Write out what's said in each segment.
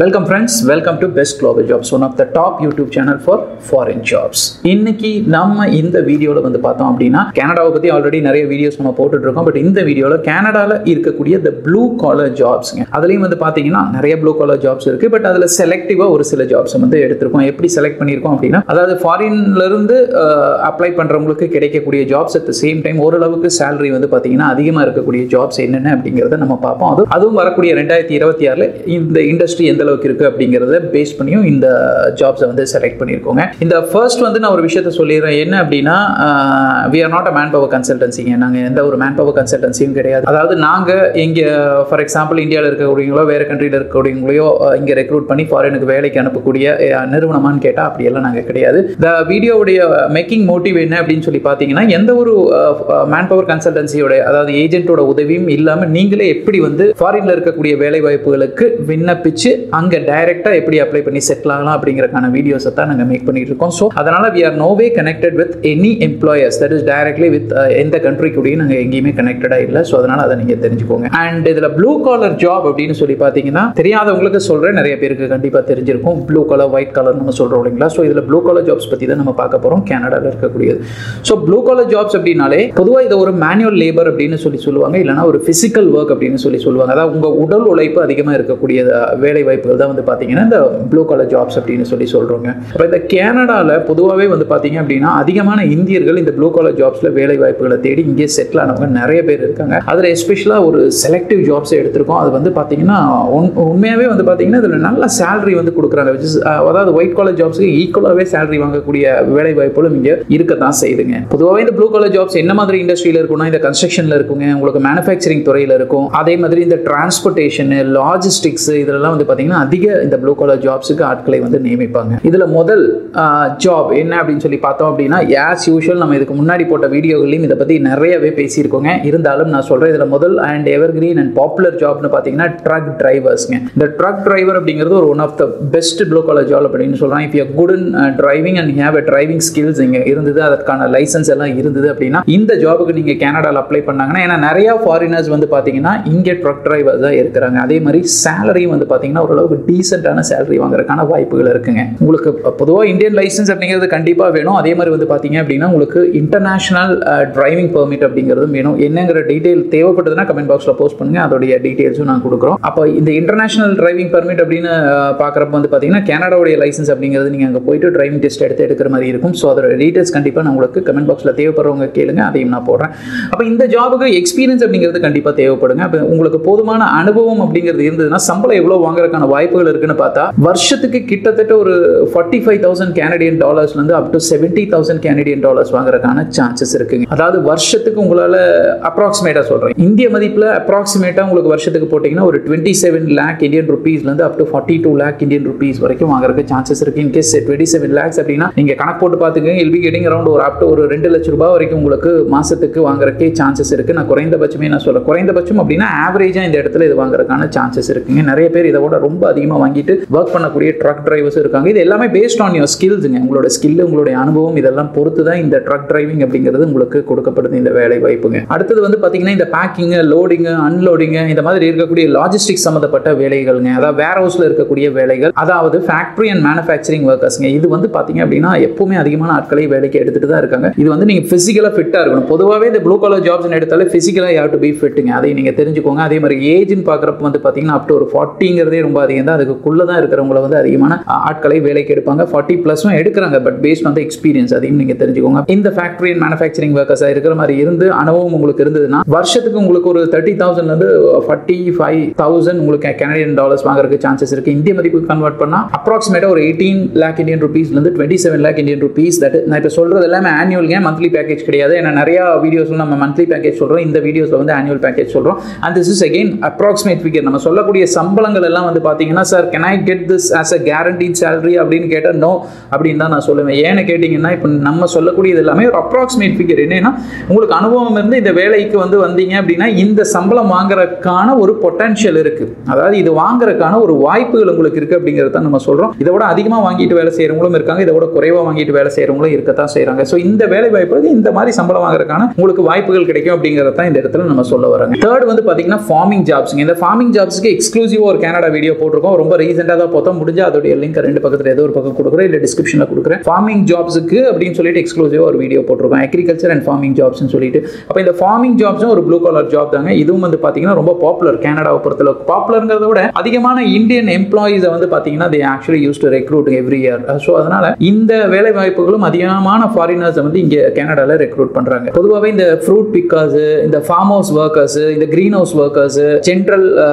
Welcome friends, welcome to Best Global Jobs, one of the top YouTube channel for foreign jobs. இன்னைக்கு நம்ம இந்த வீடியோல வந்து பார்த்தோம் அப்படின்னா கனடாவை பத்தி ஆல்ரெடி நிறைய வீடியோஸ் நம்ம போட்டுட்டு இருக்கோம். பட் இந்த வீடியோல கனடால இருக்கக்கூடிய the blue collar jobs, அதுலயும் வந்து பாத்தீங்கன்னா நிறைய blue collar jobs இருக்கு. பட் அதுல செலக்டிவா ஒரு சில ஜாப்ஸ் வந்து எடுத்திருக்கோம். எப்படி செலக்ட் பண்ணியிருக்கோம் அப்படின்னா, அதாவது ஃபாரின்ல இருந்து அப்ளை பண்றவங்களுக்கு கிடைக்கக்கூடிய jobs at the same time ஓரளவுக்கு சேலரி வந்து பாத்தீங்கன்னா அதிகமா இருக்கக்கூடிய ஜாப்ஸ் என்னென்ன அப்படிங்கறத நம்ம பார்ப்போம். அதுவும் வரக்கூடிய 2026ல இந்த இண்டஸ்ட்ரி எந்த அளவுக்கு இருக்கு அப்படிங்கறத பேஸ் பண்ணியும் இந்த ஜாப்ஸ் வந்து செலக்ட் பண்ணிருக்கோங்க. இந்த ஃபர்ஸ்ட் வந்து நான் ஒரு விஷயத்தை சொல்லிடுறேன். என்ன அப்படின்னா, we are not a manpower consultancy. நாங்க எந்த ஒரு manpower consultancyயும் கிடையாது. அதாவது நாங்க இங்க ஃபார் எக்ஸாம்பிள் இந்தியாவில் இருக்கக்கூடியவங்களோ வேற கண்ட்ரியில் இருக்கக்கூடியவங்களையோ இங்க ரெக்ரூட் பண்ணி ஃபாரினுக்கு வேலைக்கு அனுப்பக்கூடிய நிறுவனமான்னு கேட்டா அப்படியெல்லாம் நாங்க கிடையாது. இந்த வீடியோவுடைய மேக்கிங் மோட்டிவ் என்ன அப்படின்னு சொல்லி பார்த்தீங்கன்னா, எந்த ஒரு manpower கன்சல்டன்சியோட அதாவது ஏஜென்ட்டோட உதவியும் இல்லாம நீங்களே எப்படி வந்து ஃபாரின்ல இருக்கக்கூடிய வேலை வாய்ப்புகளுக்கு விண்ணப்பிச்சு அங்க டைரக்டா எப்படி அப்ளை பண்ணி செட்டில் ஆகலாம் அப்படிங்கறதுக்கான வீடியோஸை தான் நாங்க மேக் பண்ணிட்டு இருக்கோம். ஸோ அதனால we are no way connected with any employers, that is directly with எந்த கண்ட்ரி கூடயும் நாங்க எங்கேயுமே கனெக்டடா இல்லை. ஸோ அதனால அதை நீங்க தெரிஞ்சுக்கோங்க. அண்ட் இதுல ப்ளூ காலர் ஜாப் அப்படின்னு சொல்லி பாத்தீங்கன்னா, தெரியாதவங்களுக்கு சொல்றேன், நிறைய பேருக்கு கண்டிப்பா தெரிஞ்சிருக்கும். ப்ளூ கலர் ஒயிட் கலர் நம்ம சொல்றோம் இல்லைங்களா? ஸோ இதுல ப்ளூ கலர் ஜாப்ஸ் பத்தி தான் நம்ம பார்க்க போறோம், கனடால இருக்கக்கூடியது. ஸோ ப்ளூ கலர் ஜாப்ஸ் அப்படின்னாலே பொதுவாக இது ஒரு மேனுவல் லேபர் அப்படின்னு சொல்லி சொல்லுவாங்க, இல்லைன்னா ஒரு பிசிக்கல் ஒர்க் அப்படின்னு சொல்லி சொல்லுவாங்க. அதாவது உங்க உடல் உழைப்பு அதிகமா இருக்கக்கூடிய வேலை வாய்ப்புகள் தான் வந்து பாத்தீங்கன்னா இந்த ப்ளூ கலர் ஜாப்ஸ் அப்படின்னு சொல்லி சொல்றோங்க. அப்ப இந்த கனடால பொதுவாகவே வந்து பாத்தீங்க அப்படின்னா அதிகமான இந்தியர்கள் இந்த ப்ளூ கலர் ஜாப்ஸ்ல வேலை வாய்ப்புகளை தேடி இங்கே செட்டில் ஆனவங்க நிறைய பேர் இருக்காங்க. அதுல எஸ்பெஷலா ஒரு செலக்டிவ் ஜாப்ஸ் எடுத்திருக்கோம். அது வந்து பாத்தீங்கன்னா உண்மையாவே வந்து பாத்தீங்கன்னா இதுல நல்ல சேலரி வந்து கொடுக்குறாங்க. அதாவது ஒயிட் காலர் ஜாப்ஸ்க்கு ஈக்குவலாவே சேலரி வாங்கக்கூடிய வேலை வாய்ப்புகளும் இங்க இருக்கத்தான் செய்யுதுங்க. பொதுவாகவே இந்த ப்ளூ கலர் ஜாப்ஸ் என்ன மாதிரி இண்டஸ்ட்ரியில இருக்கும்னா, இந்த கன்ஸ்ட்ரக்ஷன்ல இருக்குங்க, உங்களுக்கு மேனுஃபேக்சரிங் துறையில இருக்கும், அதே மாதிரி இந்த டிரான்ஸ்போர்ட்டேஷன், லாஜிஸ்டிக்ஸ் இதெல்லாம் வந்து பாத்தீங்கன்னா அதிக இந்த ப்ளூ கலர் ஜாப்ஸுக்கு ஆட்களை வந்து நியமிப்பாங்க. இதுல முதல் ஜாப் என்ன அப்படின்னு சொல்லி பார்த்தோம் அப்படின்னா, ஆஸ் யூஷுவல் நம்ம இதுக்கு முன்னாடி போட்ட வீடியோகளையும் இதை பத்தி நிறையவே பேசியிருக்கோங்க. இருந்தாலும் நான் சொல்றேன், இதுல முதல் அண்ட் எவர்கிரீன் அண்ட் பாப்புலர் ஜாப்னு பாத்தீங்கன்னா ட்ரக் டிரைவர்ஸ்ங்க. இந்த ட்ரக் டிரைவர் அப்படிங்கிறது ஒரு one of the best blue colour job அப்படின்னு சொல்றாங்க. If you are good in driving and have a driving skills இங்க இருந்தது, அதற்கான லைசன்ஸ் எல்லாம் இருந்தது அப்படின்னா இந்த ஜாபுக்கு நீங்க கனடால அப்ளை பண்ணாங்கன்னா, ஏன்னா நிறைய ஃபாரினர்ஸ் வந்து பாத்தீங்கன்னா இங்கே ட்ரக் டிரைவர் தான் இருக்கிறாங்க. அதே மாதிரி சேலரியும் வந்து பாத்தீங்கன்னா ஓரளவுக்கு டீசென்டான சேலரி வாங்குறதுக்கான வாய்ப்புகள் இருக்குங்க. உங்களுக்கு பொதுவாக இந்தியன் லைசன்ஸ் அப்படிங்கிறது கண்டிப்பா வேணும். அதே மாதிரி வந்து பாத்தீங்க அப்படின்னா உங்களுக்கு இன்டர்நேஷனல் டிரைவிங் பெர்மிட் அப்படிங்கிறதும் வேணும். என்னங்கிற டீடைல் தேவைப்பட்டதுன்னா கமெண்ட் பாக்ஸ்ல போஸ்ட் பண்ணுங்க, அதோடைய டீடைல்ஸும் நான் கொடுக்குறோம். அப்போ இந்த இன்டர்நேஷனல் டிரைவிங் பெர்மிட் அப்படின்னு பாக்குறப்ப வந்து பாத்தீங்கன்னா கனடாவுடைய லைசன்ஸ் அப்படிங்கிறது நீங்க அங்க போயிட்டு டிரைவிங் டெஸ்ட் எடுக்கிற மாதிரி இருக்கும். ஸோ அதோட டீடைல்ஸ் கண்டிப்பா நான் உங்களுக்கு கமெண்ட் பாக்ஸ்ல தேவைப்படுறவங்க கேளுங்க, அதையும் நான் போடுறேன். அப்போ இந்த ஜாபுக்கு எக்ஸ்பீரியன்ஸ் அப்படிங்கிறது கண்டிப்பா தேவைப்படுங்க. அப்போ உங்களுக்கு போதுமான அனுபவம் அப்படிங்கிறது இருந்ததுன்னா சம்பளம் எவ்வளவு வாங்குறதுக்கான வாய்ப்புகள் இருக்குன்னு பார்த்தா, வருஷத்துக்கு கிட்டத்தட்ட ஒரு 45,000 கனடியன் டாலர்ஸ்ல இருந்து அப் டு 70,000 கனடியன் டாலர்ஸ் வாங்குறதுக்கான சான்சஸ் இருக்குங்க. அதாவது வருஷத்துக்கு உங்களால அப்ராக்சிமேட்டா சொல்றேன், இந்திய மதிப்புல அப்ராக்சிமேட்டா உங்களுக்கு வருஷத்துக்கு போட்டீங்கன்னா ஒரு 27 லேக் இந்தியன் ருபீஸ்ல இருந்து up to 42 lakh Indian rupees வரைக்கும் வாங்குறதுக்கு சான்சஸ் இருக்கு. இன் கேஸ் 27 லேக்ஸ் அப்படின்னா நீங்க கணக்கு போட்டு பாத்துக்கங்க, you'll be getting around ஒரு அப் டு ஒரு 2 லட்சம் ரூபாய் வரைக்கும் உங்களுக்கு மாசத்துக்கு வாங்குறதுக்கே சான்சஸ் இருக்கு. நான் குறைந்தபட்சமே நான் சொல்றேன், குறைந்தபட்சம் அப்படின்னா ஆவரேஜா இந்த இடத்துல இது வாங்குறதுக்கான சான்சஸ் இருக்குங்க. நிறைய பேர் இதை விட ரொம்ப அதிகமா வாங்கிட்டு ஒர்க் பண்ணக்கூடிய ட்ரக் டிரைவர்ஸ் இருக்காங்க. இது எல்லாமே பேஸ்ட் ஆன் யுவர் ஸ்கில்ஸுங்க. உங்களோட ஸ்கில், உங்களுடைய அனுபவம் இதெல்லாம் பொறுத்து தான் இந்த ட்ரக் டிரைவிங் அப்படிங்கிறது உங்களுக்கு கொடுக்கப்படுது இந்த வேலை வாய்ப்புங்க. அடுத்தது வந்து பாத்தீங்கன்னா இந்த பேக்கிங், லோடிங், அன்லோடிங் இந்த மாதிரி இருக்கக்கூடிய லாஜிஸ்டிக்ஸ் சம்பந்தப்பட்ட வேலைகள்ங்க. அதாவது வேர் ஹவுஸ்ல இருக்கக்கூடிய வேலைகள், அதாவது ஃபேக்டரி அண்ட் மேனுஃபேக்சரிங் ஒர்க்கர்ஸ்ங்க. இது வந்து பாத்தீங்க அப்படின்னா எப்பவுமே அதிகமான ஆட்களை வேலைக்கு எடுத்துட்டு தான் இருக்காங்க. இது வந்து நீங்க பிசிக்கலா ஃபிட்டா இருக்கணும். பொதுவாகவே இந்த ப்ளூ கலர் ஜாப்ஸ் எடுத்தாலே பிசிக்கலா யூ ஹேவ் டு பி ஃபிட்ங்க. அதை நீங்க தெரிஞ்சுக்கோங்க. அதே மாதிரி ஏஜ்னு பாக்குறப்ப வந்து பாத்தீங்கன்னா அப் டு ஒரு 40ங்கிறதே ரொம்ப அதிகம் தான். அதுக்குள்ள தான் இருக்கிறவங்களை வந்து அதிகமான ஆட்களை வேலைக்கு எடுப்பாங்க. 40+ எடுக்கிறாங்க. But based on the experience, அதையும் நீங்க தெரிஞ்சுக்கோங்க. இந்த ஃபேக்டரி அண்ட் மேனுஃபேக்சரிங் ஒர்க்கர்ஸா இருக்கிற மாதிரி இருந்து அனுபவம் உங்களுக்கு இருந்ததுன்னா வருஷத்துக்கு உங்களுக்கு ஒரு 30,000 இருந்து 45,000 உங்களுக்கு கனடியன் டாலர்ஸ் வாங்குறதுக்கு சான்சஸ் இருக்கு. இந்திய மதிப்புக்கு கன்வெர்ட் பண்ணா அப்ராக்சிமேட்டா ஒரு 18 லேக் இந்தியன் ருபீஸ்ல இருந்து 27 லேக் இந்தியன் ருபீஸ். தட் நான் இப்ப சொல்றது எல்லாமே ஆனுவல்ங்க, மந்த்லி பேக்கேஜ் கிடையாது. ஏன்னா நிறைய வீடியோஸ்ல நம்ம மந்த்லி பேக்கேஜ் சொல்றோம், இந்த வீடியோஸ்ல வந்து ஆனுவல் பேக்கேஜ் சொல்றோம். And this is again approximate figure. நம்ம சொல்லக்கூடிய சம்பளங்கள் எல்லாம் வந்து பாத்தீங்கன்னா, sir can I get this as a guaranteed salary அப்படின்னு கேட்டா நோ அப்படின்னு தான் நான் சொல்லுவேன். ஏன்னு கேட்டீங்கன்னா, இப்போ நம்ம சொல்லக்கூடியது எல்லாமே ஒரு அப்ராக்சிமேட் ஃபிகர். என்னன்னா, உங்களுக்கு அனுபவம் இருந்து இந்த வேலைக்கு வந்து வந்தீங்க அப்படின்னா இந்த சம்பளம் வாங்குறதுக்கான ஒரு பொட்டன்ஷியல் இருக்கு. அதாவது இது வாங்குறதுக்கான ஒரு வாய்ப்புகள் உங்களுக்கு இருக்கு அப்படிங்கிறது தான் நம்ம சொல்றோம். இதை விட அதிகமா வாங்கிட்டு வேலை செய்யறவங்களும் இருக்காங்க, இதை விட குறைவா வாங்கிட்டு வேலை செய்யறவங்களும் இருக்கத்தான் செய்யறாங்க. ஸோ இந்த வேலை வாய்ப்புக்கு இந்த மாதிரி சம்பளம் வாங்குறதுக்கான உங்களுக்கு வாய்ப்புகள் கிடைக்கும் அப்படிங்கிறத தான் இந்த இடத்துல நம்ம சொல்ல வராங்க. தேர்ட் வந்து பாத்தீங்கன்னா ஃபார்மிங் ஜாப்ஸ். இந்த ஃபார்மிங் ஜாப்ஸ்க்கு எக்ஸ்க்ளூசிவா ஒரு கனடா வீடியோ போட்டு போட்டிருக்கோம். ரொம்ப ரீசெண்டாக தான் பார்த்தோம். முடிஞ்சா அதோடைய லிங்க் ரெண்டு பக்கத்தில் ஏதோ ஒரு பக்கம் கொடுக்குறேன், இல்லை டிஸ்கிரிப்ஷனில் கொடுக்குறேன். ஃபார்மிங் ஜாப்ஸுக்கு அப்படின்னு சொல்லிட்டு எக்ஸ்க்ளூசிவாக ஒரு வீடியோ போட்டிருக்கோம், அக்ரிகல்ச்சர் அண்ட் ஃபார்மிங் ஜாப்ஸ்னு சொல்லிட்டு. அப்போ இந்த ஃபார்மிங் ஜாப்ஸும் ஒரு ப்ளூ கலர் ஜாப் தாங்க. இதுவும் வந்து பார்த்தீங்கன்னா ரொம்ப பாப்புலர். கனடாவை பொறுத்தளவுக்கு பாப்புலர்ங்கிறத விட அதிகமான இந்தியன் எம்ப்ளாயிஸை வந்து பார்த்தீங்கன்னா they actually used to recruit every year. So அதனால இந்த வேலை வாய்ப்புகளும் அதிகமான ஃபாரினர்ஸை வந்து இங்கே கனடாவில் ரெக்ரூட் பண்ணுறாங்க. பொதுவாகவே இந்த ஃப்ரூட் பிக்கர்ஸ், இந்த ஃபார்ம் ஹவுஸ் ஒர்க்கர்ஸ், இந்த green house workers, general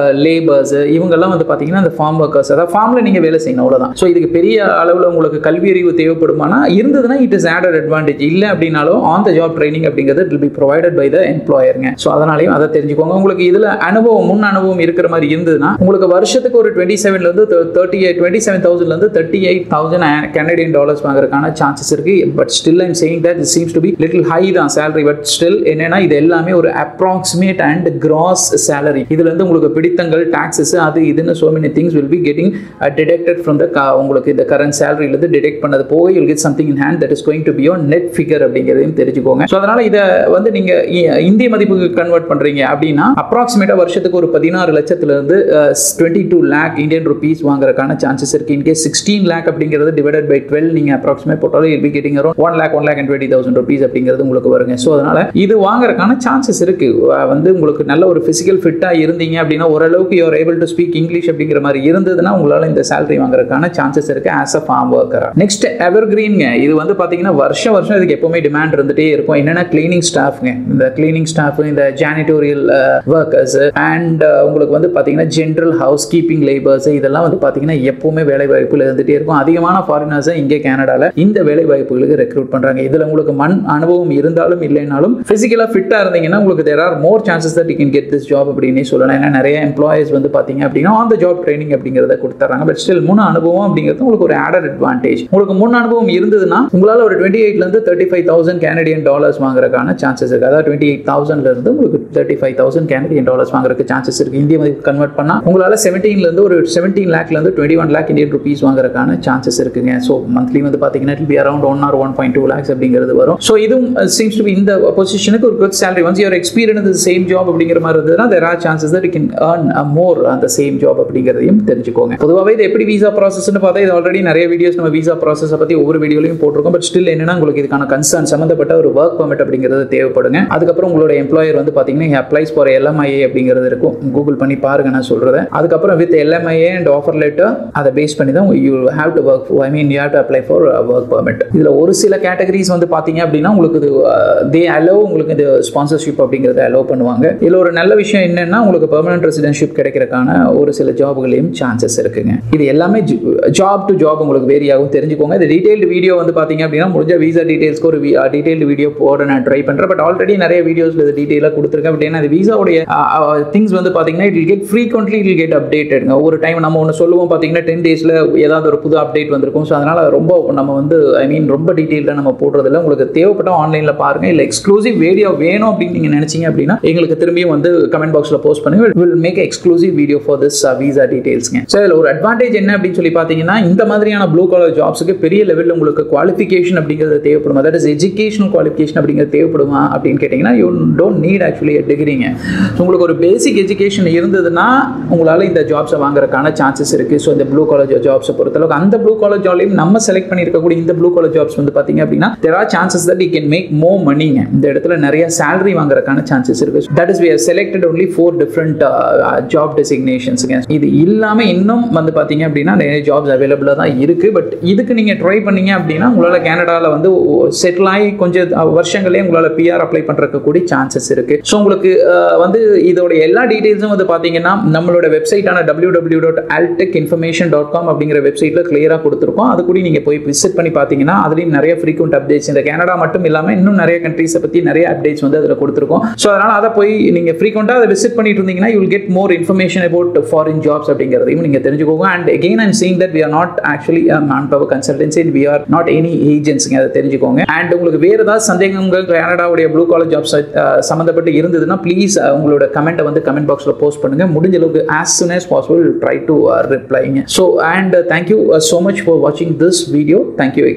labours, இவங்கெல்லாம் வந்து பார்த்தீங்கன்னா இந்த ஃபார்ம் ஒர்க்கர்ஸ், அதாவது ஃபார்மில் நீங்கள் வேலை செய்யணும், அவ்வளோதான். ஸோ இதுக்கு பெரிய அளவில் உங்களுக்கு கல்வி அறிவு தேவைப்படுமானா இருந்ததுன்னா இட் இஸ் ஆடட் அட்வான்டேஜ். இல்லை அப்படின்னாலும் ஆன் த ஜாப் ட்ரைனிங் அப்படிங்கிறது it will be provided by the எம்ப்ளாயருங்க. ஸோ அதனாலையும் அதை தெரிஞ்சுக்கோங்க. உங்களுக்கு இதில் முன் அனுபவம் இருக்கிற மாதிரி இருந்ததுன்னா உங்களுக்கு வருஷத்துக்கு ஒரு 27,000 கனடியன் டாலர்ஸ் வாங்குறதுக்கான சான்சஸ் இருக்கு. But still I'm saying that it seems to be little high தான் salary. பட் ஸ்டில் என்னன்னா இது எல்லாமே ஒரு அப்ராக்சிமேட் அண்ட் கிராஸ் salary. இதுல இருந்து உங்களுக்கு பிடித்தங்கள், டாக்ஸஸ், அது இதுன்னு so many things will be getting deducted from the உங்களுக்கு இந்த current salary ல இருந்து டிடெக்ட் பண்ணது போக you will get something in hand that is going to be your net figure அப்படிங்கறதையும் தெரிஞ்சுக்கோங்க. ஸோ அதனால இதை வந்து நீங்க இந்திய மதிப்புக்கு கன்வெர்ட் பண்றீங்க அப்படின்னா அப்ராக்சிமேட்டா வருஷத்துக்கு ஒரு 16 லட்சத்துல இருந்து 22 lakh இந்தியன் ருபீஸ் வாங்குறதுக்கான சான்சஸ் இருக்கு. இன்கேஸ் 16 lakh அப்படிங்கிறது டிவைடட் பை 12 நீங்க அப்ராக்சிமேட் போட்டாலும் you'll be getting around 1,20,000 rupees அப்படிங்கிறது உங்களுக்கு வருங்க. ஸோ அதனால இது வாங்குறதுக்கான சான்சஸ் இருக்கு. வந்து உங்களுக்கு நல்ல ஒரு பிசிக்கல் ஃபிட்டா இருந்தீங்க அப்படின்னா ஓரளவுக்கு you are able to speak English அப்படிங்கிற மாதிரி இருந்ததுன்னா உங்களால இந்த salary வாங்குறதுக்கான சான்சஸ் இருக்கு ஆஸ் அ ஃபார்ம் ஒர்க்கரா. நெக்ஸ்ட் எவர்கிரீன்ங்க. இது வந்து பாத்தீங்கன்னா வருஷம் இதுக்கு எப்பவுமே டிமாண்ட் இருந்துட்டே இருக்கும். என்னன்னா கிளீனிங் ஸ்டாஃப்ங்க. இந்த கிளீனிங் ஸ்டாஃப், இந்த ஜானிட்டோரியல் ஒர்க்கர்ஸ் அண்ட் உங்களுக்கு வந்து பாத்தீங்கன்னா ஜெனரல் ஹவுஸ் கீப்பிங் லேபர்ஸ், இதெல்லாம் வந்து பாத்தீங்கன்னா எப்பவுமே வேலை வாய்ப்புகள் இருந்துட்டே இருக்கும். அதிகமான ஃபாரினர்ஸ் இங்கே கனடால இந்த வேலை வாய்ப்புகளுக்கு ரெக்ரூட் பண்றாங்க. இதுல உங்களுக்கு அனுபவம் இருந்தாலும் இல்லைனாலும் பிசிக்கலா ஃபிட்டா இருந்தீங்கன்னா உங்களுக்கு there are more chances that you can get this job அப்படினே சொல்லலாம். ஏன்னா நிறைய எம்ப்ளாயிஸ் வந்து பாத்தீங்க அப்படின்னா ஆன் த ஜாப் ட்ரைனிங் அப்படிங்கறத கொடுத்துறாங்க. பட் ஸ்டில் முன் அனுபவம் அப்படிங்கிறது உங்களுக்கு ஒரு ஆடட் அட்வான்டேஜ். உங்களுக்கு முன் அனுபவம் இருந்ததுன்னா உங்களால ஒரு 28 ல இருந்து 35,000 கனடியன் டாலர்ஸ் வாங்குறதுக்கான சான்சஸ் இருக்கு. அதாவது 28,000 ல இருந்து உங்களுக்கு 35,000 கனடியன் டாலர்ஸ் வாங்குறதுக்கு சான்சஸ் இருக்கு. இந்திய மதிப்பு கன்வெர்ட் பண்ணா உங்களால 17 ல இருந்து ஒரு 17 lakh ல இருந்து 21 lakh இந்தியன் ருபீஸ் வாங்குறதுக்கான சான்சஸ் இருக்குங்க. ஸோ மந்த்லி வந்து பாத்தீங்கன்னா it will be around 1 or 1.2 lakhs அப்படிங்கிறது வரும். ஸோ இதுவும் seems to be இந்த பொசிஷனுக்கு ஒரு good salary. once you are experienced in the same job அப்படிங்கிற மாதிரி இருந்ததுன்னா there are chances that you can earn more on the same job அப்படிங்கிறதையும் தெரிஞ்சுக்கோங்க. பொதுவாகவே இது எப்படி விசா ப்ராசஸ்னு பார்த்தா இது ஆல்ரெடி நிறைய வீடியோஸ் நம்ம விசா ப்ராசஸ் பத்தி ஒவ்வொரு வீடியோலையும் போட்டிருக்கோம். பட் ஸ்டில் என்னன்னா உங்களுக்கு இதுக்கான கன்சர்ன் சம்பந்தப்பட்ட ஒரு ஒர்க் பெர்மிட் அப்படிங்கிறது தேவைப்படுங்க. அதுக்கப்புறம் உங்களோட எம்ப்ளாயர் வந்து பாத்தீங்கன்னா அப்ளைஸ் ஃபார் LMIA அப்படிங்கிறது இருக்கும். கூகுள் பண்ணி பாருங்க நான் சொல்றேன். அதுக்கப்புறம் with LMIA and offer letter அதை பேஸ் பண்ணி தான் you have to work for, I mean you have to apply for a work permit. இதுல ஒரு சில கேட்டகரிஸ் வந்து பாத்தீங்க அப்படின்னா உங்களுக்கு they allow உங்களுக்கு இந்த ஸ்பான்சர்ஷிப் அப்படிங்கறத அலோவ் பண்ணுவாங்க. இதுல ஒரு நல்ல விஷயம் என்னன்னா உங்களுக்கு பெர்மனன்ட் ரெசிடென்ஷிப் கிடைக்கிறதுக்கான ஒரு சில ஜாப்களையும் சான்சஸ் இருக்குங்க. இது எல்லாமே ஜாப் டு ஜாப் உங்களுக்கு வேரி ஆகும், தெரிஞ்சுக்கோங்க. இந்த டீடைல்டு வீடியோ வந்து பாத்தீங்க அப்படின்னா முடிஞ்ச விசா டீடைல்ஸ்க்கு ஒரு டீடைல்டு வீடியோ போட நான் ட்ரை பண்றேன். பட் ஆல்ரெடி நிறைய வீடியோஸ்ல இது டீடைலா கொடுத்துருக்கேன். பட் ஏன்னா விசாவுடைய திங்ஸ் வந்து பாத்தீங்கன்னா it will get frequently, it will get updated. ஒரு டைம் நம்ம ஒன்று சொல்லுவோம் பாத்தீங்கன்னா 10 daysல ஏதாவது ஒரு புது அப்டேட் வந்திருக்கும். ஸோ அதனால ரொம்ப நம்ம வந்து ரொம்ப டீடைல்டா நம்ம போடுறதில்ல. உங்களுக்கு தேவைப்பட்ட ஆன்லைன்ல பாருங்க. இல்ல எக்ஸ்க்ளூசிவ் வீடியோ வேணும் அப்படின்னு நீங்க நினைச்சீங்க அப்படின்னா எங்களுக்கு திரும்பியும் வந்து கமெண்ட் பாக்ஸ்ல போஸ்ட் பண்ணுங்க. will make exclusive video for this visa டீடைல்ஸ்ங்க. ஸோ இதுல ஒரு அட்வான்டேஜ் என்ன அப்படின்னு சொல்லி பாத்தீங்கன்னா இந்த மாதிரியான ப்ளூ காலர் ஜாப்ஸ்க்கு பெரிய லெவலில் உங்களுக்கு குவாலிஃபிகேஷன் அப்படிங்கிறது தேவைப்படுமா, தட் இஸ் எஜுகேஷனல் குவாலிஃபிகேஷன் அப்படிங்கிறது தேவைப்படுமா அப்படின்னு கேட்டீங்கன்னா யூ டோன்ட் நீட் ஆக்சுவலி டிகிரிங்க. உங்களுக்கு ஒரு பேசிக் எஜுகேஷன் இருந்ததுன்னா உங்களால இந்த ஜாப்ஸை வாங்குறதுக்கான சான்சஸ் இருக்கு. ஸோ இந்த ப்ளூ காலர் ஜாப்ஸை பொறுத்தளவுக்கு அந்த ப்ளூ காலர் ஜாப்லையும் நம்ம செலக்ட் பண்ணியிருக்கக்கூடிய இந்த ப்ளூ காலர் ஜாப்ஸ் வந்து பாத்தீங்க அப்படின்னா there are chances that you can make more moneyங்க. இந்த இடத்துல நிறைய salary வாங்குறதுக்கான சான்சஸ் இருக்கு. that is we have selected only 4 different job designations. இது இல்லாம இன்னும் வந்து பாத்தீங்க அப்படின்னா நிறைய ஜாப்ஸ் அவைலபிளா தான் இருக்கு. பட் இதுக்கு நீங்க ட்ரை பண்ணீங்க அப்படின்னா உங்களால கனடால வந்து செட்டில் ஆகி கொஞ்சம் வருஷங்களே உங்களால PR அப்ளை பண்றதுக்கு கூடிய சான்சஸ் இருக்கு. ஸோ உங்களுக்கு வந்து இதோட எல்லா டீடைல்ஸும் வந்து பாத்தீங்கன்னா நம்மளோட வெப்சைட்டான www.altechinformation.com அப்படிங்கிற வெப்சைட்ல கிளியரா கொடுத்துருக்கோம். அது கூட நீங்க போய் விசிட் பண்ணி பாத்தீங்கன்னா அதுலயும் நிறைய frequent அப்டேட்ஸ் இந்த கனடா மட்டும் இல்லாம இன்னும் நிறைய கண்ட்ரீஸை பத்தி நிறைய அப்டேட்ஸ் வந்து அதுல கொடுத்துருக்கோம். ஸோ அதனால அதை போய் நீங்க ஃப்ரீக்வெண்டா அதை விசிட் பண்ணிட்டு இருந்தீங்கன்னா you will get more information about foreign jobs அப்படிங்கிறதையும் நீங்க தெரிஞ்சுக்கோங்க. and again I'm saying that we are not actually a manpower consultancy and we are not any agents. அதை தெரிஞ்சுக்கோங்க. and உங்களுக்கு வேற ஏதாவது சந்தேகங்கள் கனடாவுடைய ப்ளூ காலர் ஜாப்ஸ் சம்பந்தப்பட்டு இருந்ததுன்னா ப்ளீஸ் உங்களோட கமெண்ட்டை வந்து கமெண்ட் பாக்ஸ்ல போஸ்ட் பண்ணுங்க. முடிஞ்ச அளவுக்கு as soon as possible try to reply. So and thank you so much for watching this video. Thank you again.